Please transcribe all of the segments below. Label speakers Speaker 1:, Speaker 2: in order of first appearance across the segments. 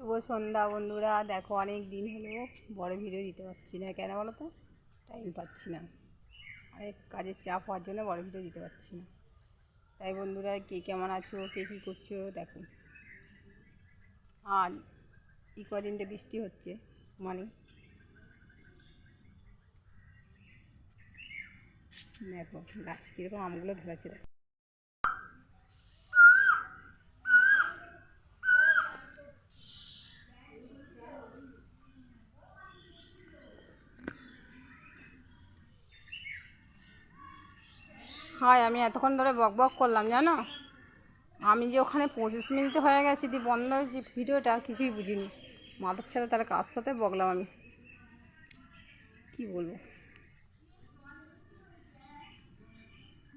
Speaker 1: শুভ সন্ধ্যা বন্ধুরা। দেখো অনেক দিন হলো বড় ভিডিও দিতে পারছি না, কেন বলো তো? টাইম পাচ্ছি না, অনেক কাজের চাপ হওয়ার জন্য বড় ভিডিও দিতে পারছি না। তাই বন্ধুরা, কে কেমন আছো, কে কী করছো দেখো। আর কদিনটা বৃষ্টি হচ্ছে মানে, দেখো গাছে কীরকম আমগুলো ধরেছে। হয় আমি এতক্ষণ ধরে বক বক করলাম জানো, আমি যে ওখানে 25 মিনিট হয়ে গেছে দিয়ে বন্ধ হয়েছে ভিডিওটা, কিছুই বুঝিনি। মাথার ছেলে তাহলে কার সাথে বকলাম আমি, কি বলবো।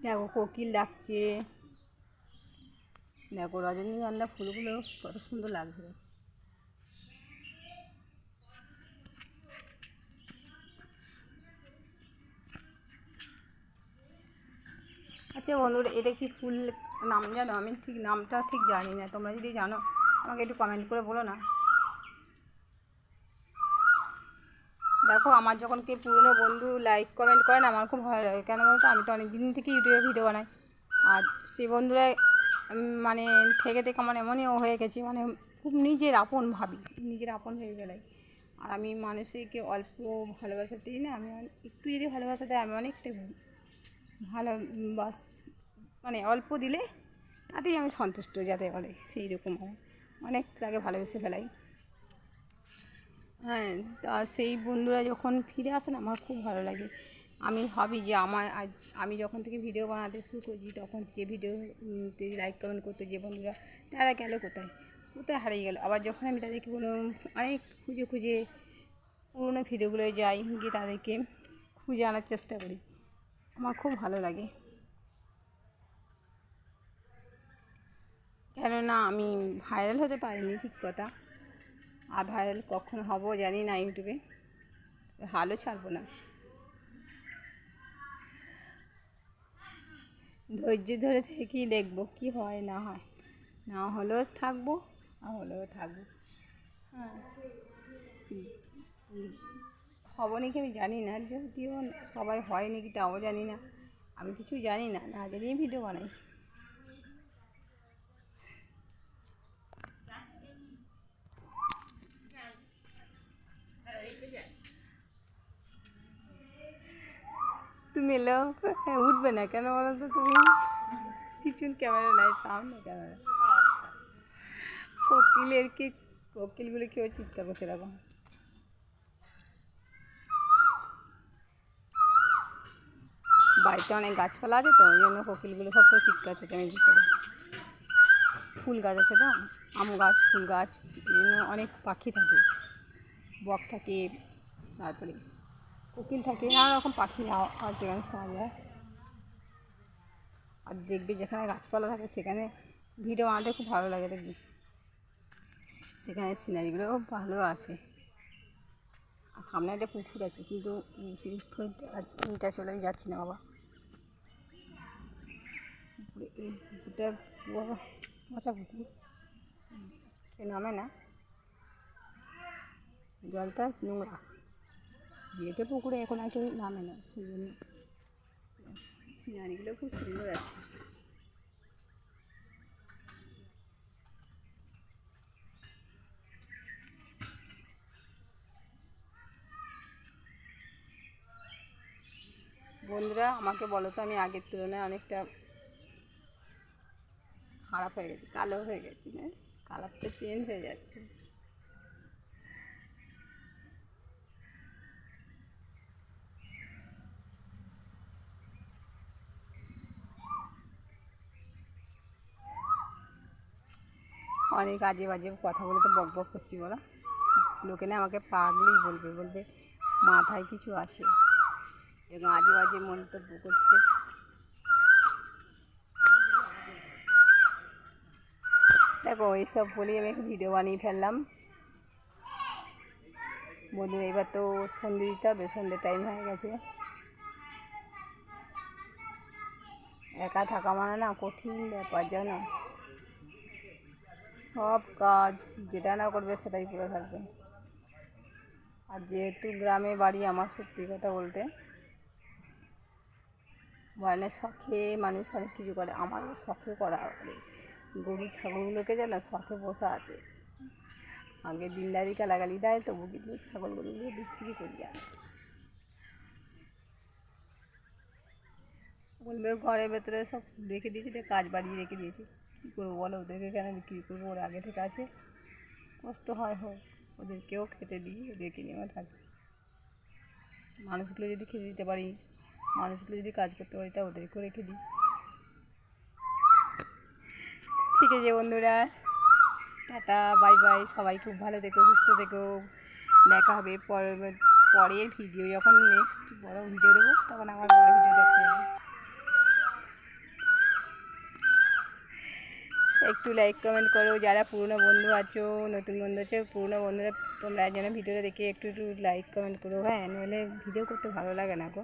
Speaker 1: দেখো কোকিল ডাকছে, দেখো রজনীগন্ধা ফুলগুলো কত সুন্দর লাগছে। আচ্ছা বন্ধুরা, এটা কি ফুল নাম জানো? আমি ঠিক নামটা ঠিক জানি না, তোমরা যদি জানো আমাকে একটু কমেন্ট করে বলো না। দেখো আমার যখন কেউ পুরনো বন্ধু লাইক কমেন্ট করে না, আমার খুব ভালো লাগে। কেন বলতো, আমি তো অনেক দিন থেকে ইউটিউবে ভিডিও বানাই। আর সেই বন্ধুরা মানে থেকে থেকে আমার এমনই হয়ে গেছে, মানে খুব নিজের আপন ভাবি, নিজের আপন হয়ে গেলে। আর আমি মানুষকে অল্প ভালোবাসা দিই না, আমি একটু যদি ভালোবাসা দেয় আমি অনেকটা ভালো বাস, মানে অল্প দিলে তাতেই আমি সন্তুষ্ট, যাতে বলে সেই রকম অনেক তাকে ভালোবেসে ফেলাই। হ্যাঁ, তা সেই বন্ধুরা যখন ফিরে আসে না, আমার খুব ভালো লাগে। আমি ভাবি যে আমি যখন থেকে ভিডিও বানাতে শুরু করছি, তখন যে ভিডিওতে লাইক কমেন্ট করতো যে বন্ধুরা, তারা গেল কোথায়, কোথায় হারিয়ে গেল। আবার যখন আমি তাদেরকে কোনো অনেক খুঁজে খুঁজে পুরোনো ভিডিওগুলোয় যাই, গিয়ে তাদেরকে খুঁজে আনার চেষ্টা করি, আমার খুব ভালো লাগে। কেননা আমি ভাইরাল হতে পারিনি ঠিক কথা, আর ভাইরাল কখন হব জানি না ইউটিউবে, হালও ছাড়বো না। ধৈর্য ধরে থেকেই দেখবো কি হয় না হয়, না হলেও থাকবো, না হলেও থাকবো। হ্যাঁ, হব নাকি আমি জানি না, যদিও সবাই হয় নাকি তাও জানি না। আমি কিছু জানি না, না জানিয়ে ভিডিও বানাই। তুমি এলেও উঠবে না কেন বলো তো? তুমি পিছন ক্যামেরা নাই, সামনে ক্যামেরা। কোকিলগুলো কেউ চিৎকার করছে এরকম। বাড়িতে অনেক গাছপালা আছে তো, ওই জন্য কোকিলগুলো সবসময় চিৎকার চেঁচামেচি করে। ফুল গাছ আছে তো, আম গাছ, ফুল গাছ, অনেক পাখি থাকে, বক থাকে, তারপরে কোকিল থাকে, নানা রকম পাখি আর যেখানে শোনা যায়। আর দেখবি যেখানে গাছপালা থাকে সেখানে ভিডিও বানাতে খুব ভালো লাগে, দেখবি সেখানে সিনারিগুলো খুব ভালো আসে। আর সামনে একটা পুকুর আছে, কিন্তু সেই পুকুরটা চলে আমি যাচ্ছি না বাবা। এই পুকুরটা পচা পুকুর, নামে না, জলটা নোংরা, যেহেতু পুকুরে এখন আর কেউ নামে না, সেই জন্য সিনারিগুলো খুব সুন্দর আছে। বন্ধুরা আমাকে বলো তো, আমি আগের তুলনায় অনেকটা খারাপ হয়ে গেছি, কালো হয়ে গেছি না? কালারটা চেঞ্জ হয়ে যাচ্ছে। অনেক আজে বাজে কথা বলে তো বক বক করছি বলো, লোকে না আমাকে পাগলি বলবে, বলবে মাথায় কিছু আছে, এবং আজে বাজে মন্তব্য করছে। দেখো এইসব বলেই আমি ভিডিও বানিয়ে ফেললাম। বন্ধু এবার তো সন্ধে দিতে হবে, সন্ধ্যে টাইম হয়ে গেছে। একা থাকা মানে না কঠিন ব্যাপার জানো, সব কাজ যেটা না করবে সেটাই পড়ে থাকবে। আর যেহেতু গ্রামে বাড়ি আমার, সত্যি কথা বলতে মানে শখে মানুষ অনেক কিছু করে, আমারও শখে করা করে। গরু ছাগলগুলোকে যেন শখে বসা আছে, আগে দিনদারি গালাগালি দেয় তবু কিন্তু ছাগলগুলোকে বিক্রি করি আমি। বলবে ঘরের ভেতরে সব রেখে দিয়েছি, কাজ বাড়িয়ে রেখে দিয়েছি, কী করবো বলো, ওদেরকে কেন বিক্রি করবো? ওরা আগে থেকে আছে, কষ্ট হয় হোক, ওদেরকেও খেতে দিই, ওদেরকে নিয়েও থাকি। মানুষগুলো যদি খেতে দিতে পারি, মানুষগুলো যদি কাজ করতে পারি, তা ওদেরকেও রেখে দিই। ঠিক আছে বন্ধুরা, টাটা, বাই বাই, সবাই খুব ভালো থেকো, সুস্থ থেকো। দেখা হবে পরের ভিডিও, যখন নেক্সট বড় ভিডিও দেবো তখন আমার বড় ভিডিও দেখতে হবে। একটু লাইক কমেন্ট করো, যারা পুরনো বন্ধু আছো, নতুন বন্ধু আছো, পুরনো বন্ধুরা তোমরা যেন ভিডিওটা দেখে একটু লাইক কমেন্ট করো, হ্যাঁ, নইলে ভিডিও করতে ভালো লাগে না গো।